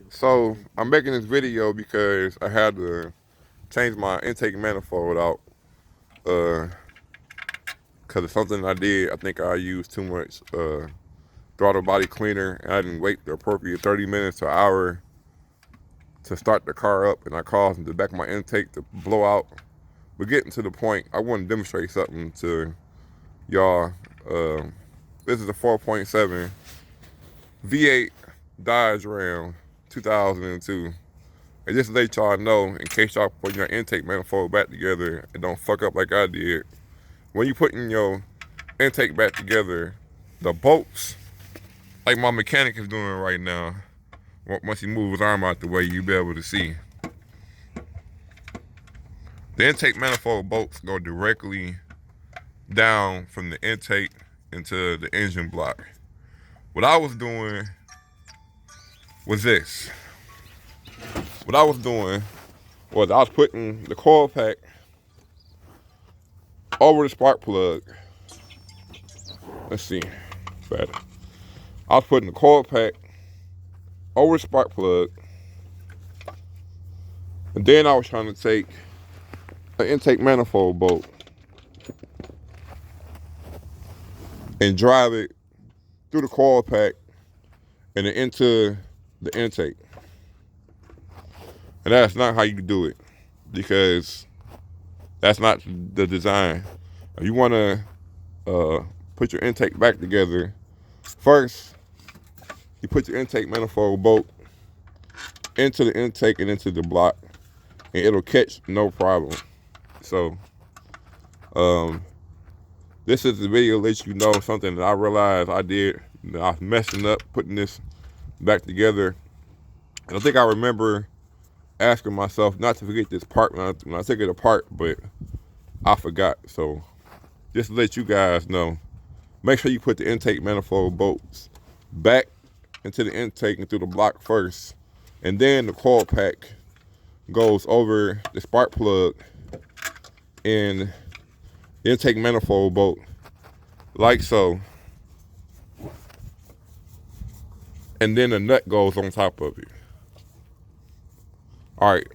So I'm making this video because I had to change my intake manifold out because of something I did. I think I used too much throttle body cleaner, and I didn't wait the appropriate 30 minutes to an hour to start the car up, and I caused the back of my intake to blow out. But getting to the point, I want to demonstrate something to y'all. Uh, this is a 4.7 V8 Dodge Ram 2002. And just to let y'all know, in case y'all putting your intake manifold back together and don't fuck up like I did, when you putting your intake back together, the bolts, like my mechanic is doing right now, once he moves his arm out the way, you'll be able to see. The intake manifold bolts go directly down from the intake into the engine block. What I was doing was this. What I was doing was I was putting the coil pack over the spark plug. Let's see. Better. I was putting the coil pack over the spark plug, and then I was trying to take an intake manifold bolt and drive it through the coil pack and then into the intake. And that's not how you do it, because that's not the design. If you want to put your intake back together, first you put your intake manifold bolt into the intake and into the block, and it'll catch no problem. So this is the video to let you know something that I realized I did. I was messing up putting this back together, and I think I remember asking myself not to forget this part when I took it apart, but I forgot. So just to let you guys know, make sure you put the intake manifold bolts back into the intake and through the block first, and then the coil pack goes over the spark plug and the intake manifold bolt, like so, and then the nut goes on top of it. All right,